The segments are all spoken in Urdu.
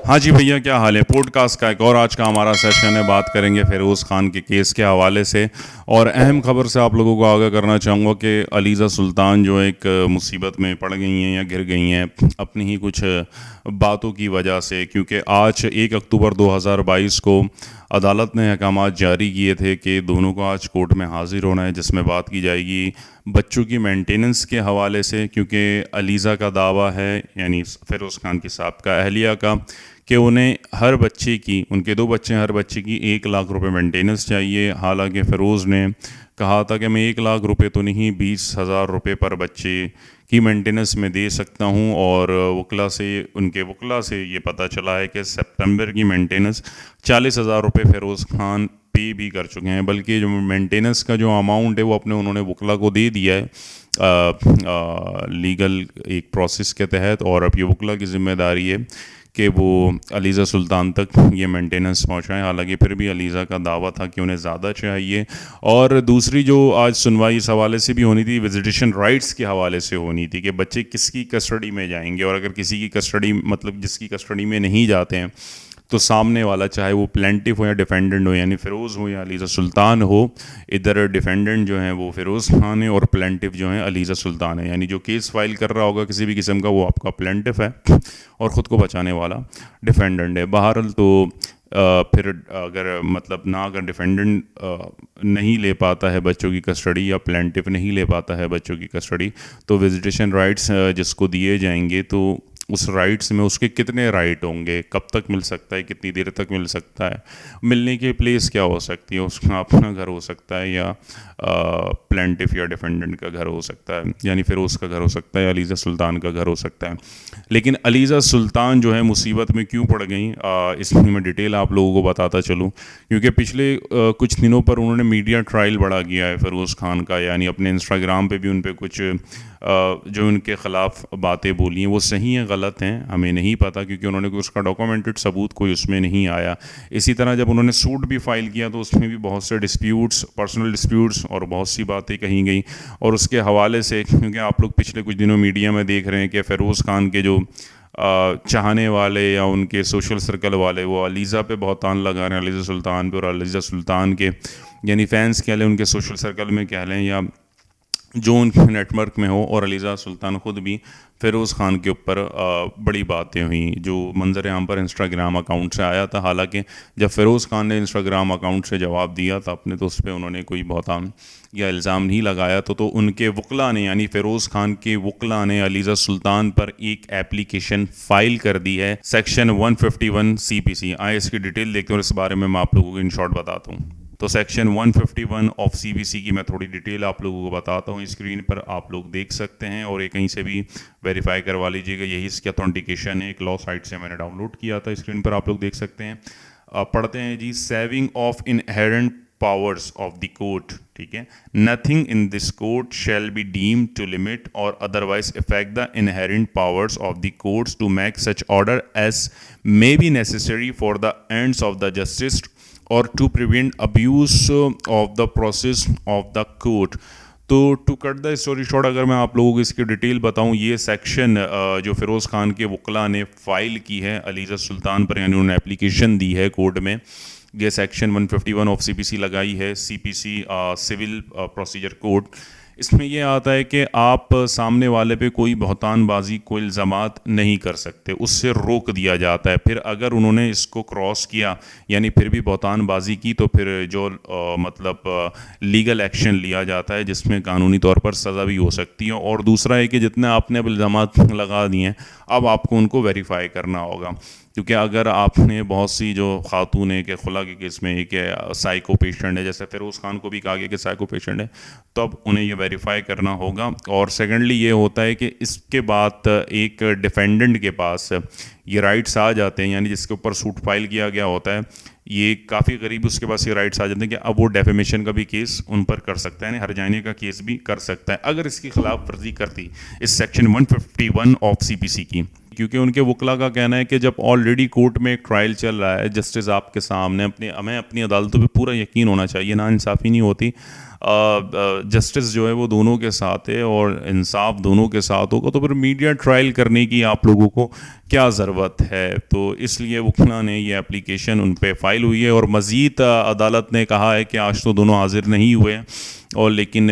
ہاں جی بھیا، کیا حال ہے؟ پوڈ کاسٹ کا ایک اور آج کا ہمارا سیشن ہے. بات کریں گے فیروز خان کے کیس کے حوالے سے، اور اہم خبر سے آپ لوگوں کو آگاہ کرنا چاہوں گا کہ علیزہ سلطان جو ایک مصیبت میں پڑ گئی ہیں یا گر گئی ہیں اپنی ہی کچھ باتوں کی وجہ سے، کیونکہ آج 1 اکتوبر 2022 کو عدالت نے احکامات جاری کیے تھے کہ دونوں کو آج کورٹ میں حاضر ہونا ہے، جس میں بات کی جائے گی بچوں کی مینٹیننس کے حوالے سے. کیونکہ علیزہ کا دعویٰ ہے، یعنی فیروز خان کی سابقہ اہلیہ کا، کہ انہیں ہر بچے کی، ان کے 2 بچے ہیں، ہر بچے کی 1 لاکھ روپے مینٹیننس چاہیے. حالانکہ فیروز نے کہا تھا کہ میں 1 لاکھ روپے تو نہیں، 20,000 روپے پر بچے کی مینٹیننس میں دے سکتا ہوں. اور ان کے وکلا سے یہ پتہ چلا ہے کہ سپتمبر کی مینٹیننس 40,000 روپے فیروز خان پے بھی کر چکے ہیں، بلکہ جو مینٹیننس کا جو اماؤنٹ ہے وہ انہوں نے وکلا کو دے دیا ہے لیگل ایک پروسیس کے تحت. اور اب یہ وکلا کی ذمہ داری ہے کہ وہ علیزہ سلطان تک یہ مینٹیننس پہنچائیں. حالانکہ پھر بھی علیزہ کا دعویٰ تھا کہ انہیں زیادہ چاہیے. اور دوسری جو آج سنوائی اس حوالے سے بھی ہونی تھی، وزیٹیشن رائٹس کے حوالے سے ہونی تھی کہ بچے کس کی کسٹڈی میں جائیں گے، اور اگر کسی کی کسٹڈی، مطلب جس کی کسٹڈی میں نہیں جاتے ہیں، تو سامنے والا چاہے وہ پلینٹف ہو یا ڈیفینڈنٹ ہو، یعنی فیروز ہو یا علیزہ سلطان ہو، ادھر ڈیفینڈنٹ جو ہیں وہ فیروز خان ہے اور پلینٹف جو ہیں علیزہ سلطان ہے. یعنی جو کیس فائل کر رہا ہوگا کسی بھی قسم کا، وہ آپ کا پلینٹف ہے اور خود کو بچانے والا ڈیفینڈنٹ ہے. بہرحال تو پھر اگر ڈیفینڈنٹ نہیں لے پاتا ہے بچوں کی کسٹڈی، یا پلینٹف نہیں لے پاتا ہے بچوں کی کسٹڈی، تو وزیٹیشن رائٹس جس کو دیے جائیں گے، تو اس رائٹس میں اس کے کتنے رائٹ ہوں گے، کب تک مل سکتا ہے، کتنی دیر تک مل سکتا ہے، ملنے کی پلیس کیا ہو سکتی ہے، اس کا اپنا گھر ہو سکتا ہے، یا پلینٹف یا ڈیفینڈنٹ کا گھر ہو سکتا ہے، یعنی فیروز کا گھر ہو سکتا ہے، علیزہ سلطان کا گھر ہو سکتا ہے. لیکن علیزہ سلطان جو ہے مصیبت میں کیوں پڑ گئیں، اس میں میں آپ لوگوں کو بتاتا چلوں. کیونکہ پچھلے کچھ دنوں پر انہوں نے میڈیا ٹرائل بڑھا کیا ہے فیروز خان کا، یعنی اپنے انسٹاگرام پہ بھی ان پہ کچھ جو ان کے خلاف باتیں بولی ہیں وہ صحیح ہیں غلط ہیں ہمیں نہیں پتہ، کیونکہ انہوں نے اس کا ڈاکومنٹڈ ثبوت کوئی اس میں نہیں آیا. اسی طرح جب انہوں نے سوٹ بھی فائل کیا تو اس میں بھی بہت سے ڈسپیوٹس، پرسنل ڈسپیوٹس اور بہت سی باتیں کہیں گئیں. اور اس کے حوالے سے، کیونکہ آپ لوگ پچھلے کچھ دنوں میڈیا میں دیکھ رہے ہیں کہ فیروز خان کے جو چاہنے والے یا ان کے سوشل سرکل والے، وہ علیزہ پہ بہتان لگا رہے ہیں، علیزہ سلطان پہ، اور علیزہ سلطان کے یعنی فینس کہہ لیں، ان کے سوشل سرکل میں کہہ لیں، یا جو ان کے نیٹ ورک میں ہو. اور علیزہ سلطان خود بھی فیروز خان کے اوپر بڑی باتیں ہوئیں جو منظر عام پر انسٹاگرام اکاؤنٹ سے آیا تھا. حالانکہ جب فیروز خان نے انسٹاگرام اکاؤنٹ سے جواب دیا تھا اپنے، تو اس پہ انہوں نے کوئی بہتان یا الزام نہیں لگایا. تو ان کے وکلا نے، یعنی فیروز خان کے وکلا نے علیزہ سلطان پر ایک ایپلیکیشن فائل کر دی ہے، سیکشن 151 CPC. آئے اس کی ڈیٹیل دیکھتے ہیں اور اس بارے میں آپ لوگوں کو ان شارٹ بتاتا ہوں. تو سیکشن 151 آف CPC کی میں تھوڑی ڈیٹیل آپ لوگوں کو بتاتا ہوں. اسکرین پر آپ لوگ دیکھ سکتے ہیں، اور یہ کہیں سے بھی ویریفائی کروا لیجیے گا. یہی اس کی اتھینٹیکیشن ہے، ایک لا سائٹ سے میں نے ڈاؤن لوڈ کیا تھا. اسکرین پر آپ لوگ دیکھ سکتے ہیں. پڑھتے ہیں جی. Saving of inherent powers of the court, ٹھیک ہے. Nothing in this court shall be deemed to limit or otherwise affect the inherent powers of the courts to make such order as may be necessary for the ends of the justice or to prevent abuse of the process of the court. تو to cut the story short, اگر میں آپ لوگوں کو اس کی ڈیٹیل بتاؤں، یہ سیکشن جو فیروز خان کے وکلا نے فائل کی ہے علیزہ سلطان پر، یعنی انہوں نے اپلیکیشن دی ہے کورٹ میں، یہ سیکشن 151 آف CPC لگائی ہے، CPC سول پروسیجر کوڈ. اس میں یہ آتا ہے کہ آپ سامنے والے پہ کوئی بہتان بازی، کوئی الزامات نہیں کر سکتے، اس سے روک دیا جاتا ہے. پھر اگر انہوں نے اس کو کراس کیا، یعنی پھر بھی بہتان بازی کی، تو پھر جو لیگل ایکشن لیا جاتا ہے، جس میں قانونی طور پر سزا بھی ہو سکتی ہے. اور دوسرا ہے کہ جتنے آپ نے اب الزامات لگا دیے ہیں، اب آپ کو ان کو ویریفائی کرنا ہوگا. کیونکہ اگر آپ نے بہت سی جو خاتون ہے کہ خلا کے کیس میں ایک سائیکو پیشنٹ ہے، جیسے فیروز خان کو بھی کہا گیا کہ سائیکو پیشنٹ ہے، تو اب انہیں یہ ویریفائی کرنا ہوگا. اور سیکنڈلی یہ ہوتا ہے کہ اس کے بعد ایک ڈیفینڈنٹ کے پاس یہ رائٹس آ جاتے ہیں، یعنی جس کے اوپر سوٹ فائل کیا گیا ہوتا ہے، یہ کافی قریب اس کے پاس یہ رائٹس آ جاتے ہیں کہ اب وہ ڈیفیمیشن کا بھی کیس ان پر کر سکتا ہے، یعنی ہرجانے کا کیس بھی کر سکتا ہے اگر اس کی خلاف ورزی کرتی اس سیکشن 151 آف CPC کی. کیونکہ ان کے وکلا کا کہنا ہے کہ جب آلریڈی کورٹ میں ایک ٹرائل چل رہا ہے، جسٹس آپ کے سامنے، ہمیں اپنی عدالتوں پہ پورا یقین ہونا چاہیے، نا انصافی نہیں ہوتی جسٹس جو ہے وہ دونوں کے ساتھ ہے اور انصاف دونوں کے ساتھ ہوگا تو پھر میڈیا ٹرائل کرنے کی آپ لوگوں کو کیا ضرورت ہے. تو اس لیے وکلا نے یہ اپلیکیشن ان پہ فائل ہوئی ہے. اور مزید عدالت نے کہا ہے کہ آج تو دونوں حاضر نہیں ہوئے اور لیکن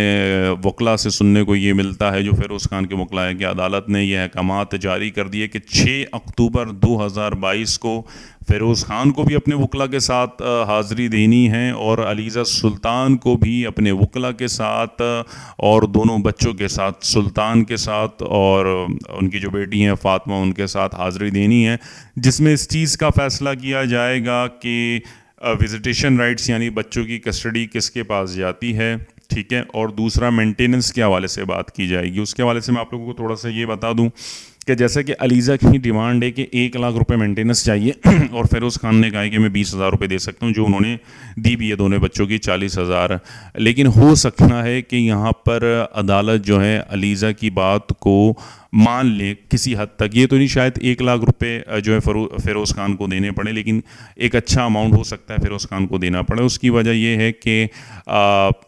وکلا سے سننے کو یہ ملتا ہے جو فیروز خان کے وکلا ہے کہ عدالت نے یہ احکامات جاری کر دیے کہ 6 اکتوبر 2022 کو فیروز خان کو بھی اپنے وکلا کے ساتھ حاضری دینی ہے اور علیزہ سلطان کو بھی اپنے وکلا کے ساتھ اور دونوں بچوں کے ساتھ، سلطان کے ساتھ اور ان کی جو بیٹی ہیں فاطمہ ان کے ساتھ حاضری دینی ہے، جس میں اس چیز کا فیصلہ کیا جائے گا کہ وزیٹیشن رائٹس یعنی بچوں کی کسٹڈی کس کے پاس جاتی ہے، ٹھیک ہے. اور دوسرا مینٹیننس کے حوالے سے بات کی جائے گی. اس کے حوالے سے میں آپ لوگوں کو تھوڑا سا یہ بتا دوں کہ جیسا کہ علیزہ کی ڈیمانڈ ہے کہ 1 لاکھ روپے مینٹیننس چاہیے اور فیروز خان نے کہا ہے کہ میں 20,000 روپے دے سکتا ہوں، جو انہوں نے دی بھی ہے دونوں بچوں کی 40,000. لیکن ہو سکتا ہے کہ یہاں پر عدالت جو ہے علیزہ کی بات کو مان لے کسی حد تک. یہ تو نہیں شاید 1 لاکھ روپے جو ہے فیروز خان کو دینے پڑے، لیکن ایک اچھا اماؤنٹ ہو سکتا ہے فیروز خان کو دینا پڑے. اس کی وجہ یہ ہے کہ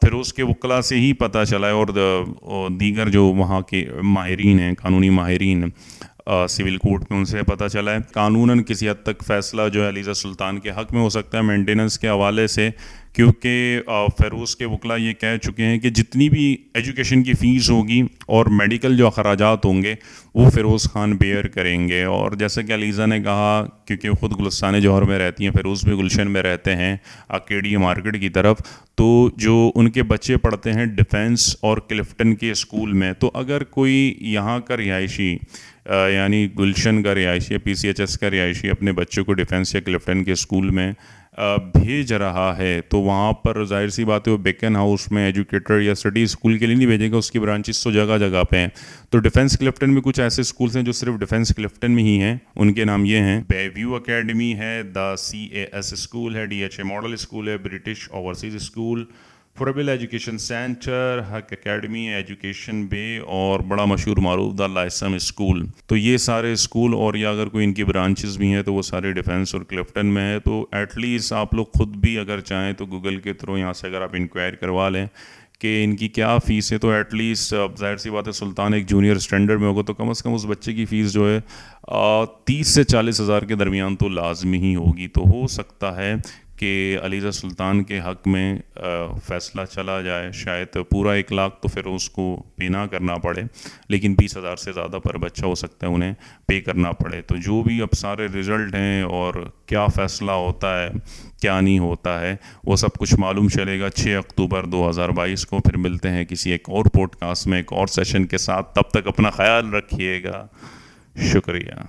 فیروز کے وکلا سے ہی پتہ چلا ہے اور دیگر جو وہاں کے ماہرین ہیں، قانونی ماہرین سول کورٹ میں، ان سے پتہ چلا ہے قانوناً کسی حد تک فیصلہ جو ہے علیزہ سلطان کے حق میں ہو سکتا ہے مینٹیننس کے حوالے سے، کیونکہ فیروز کے وکلا یہ کہہ چکے ہیں کہ جتنی بھی ایجوکیشن کی فیس ہوگی اور میڈیکل جو اخراجات ہوں گے وہ فیروز خان بیئر کریں گے. اور جیسا کہ علیزہ نے کہا، کیونکہ خود گلستان جوہر میں رہتی ہیں، فیروز بھی گلشن میں رہتے ہیں آرکیڈی مارکیٹ کی طرف، تو جو ان کے بچے پڑھتے ہیں ڈیفنس اور کلفٹن کے اسکول میں، تو اگر کوئی یہاں کا رہائشی یعنی گلشن کا رہائشی یا PCHS کا رہائشی اپنے بچوں کو ڈیفنس یا کلفٹن کے اسکول میں بھیج رہا ہے تو وہاں پر ظاہر سی بات ہے وہ بیکن ہاؤس میں ایجوکیٹر یا اسٹڈی اسکول کے لیے نہیں بھیجے گا، اس کی برانچز تو جگہ جگہ پہ ہیں. تو ڈیفنس کلفٹن میں کچھ ایسے اسکولس ہیں جو صرف ڈیفنس کلفٹن میں ہی ہیں، ان کے نام یہ ہیں: بے ویو اکیڈمی ہے، دا CAS اسکول ہے، DHA ماڈل اسکول ہے، British overseas school, Froebel education centre, Haq academy, education bay اور بڑا مشہور معروف دا لائسم اسکول. تو یہ سارے اسکول اور یا اگر کوئی ان کی برانچز بھی ہیں تو وہ سارے ڈیفنس اور کلفٹن میں ہے. تو ایٹ لیسٹ آپ لوگ خود بھی اگر چاہیں تو گوگل کے تھرو یہاں سے اگر آپ انکوائر کروا لیں کہ ان کی کیا فیس ہے، تو ایٹ لیسٹ ظاہر سی بات ہے سلطان ایک جونیئر اسٹینڈرڈ میں ہوگا تو کم از کم اس بچے کی فیس جو ہے 30 سے 40,000 کے درمیان تو لازمی ہی ہوگی. تو ہو سکتا ہے کہ علیزہ سلطان کے حق میں فیصلہ چلا جائے، شاید پورا 1 لاکھ تو پھر اس کو پے نہ کرنا پڑے، لیکن 20,000 سے زیادہ پر بچہ ہو سکتا ہے انہیں پے کرنا پڑے. تو جو بھی اب سارے رزلٹ ہیں اور کیا فیصلہ ہوتا ہے کیا نہیں ہوتا ہے وہ سب کچھ معلوم چلے گا 6 اکتوبر 2022 کو. پھر ملتے ہیں کسی ایک اور پوڈ کاسٹ میں ایک اور سیشن کے ساتھ. تب تک اپنا خیال رکھیے گا. شکریہ.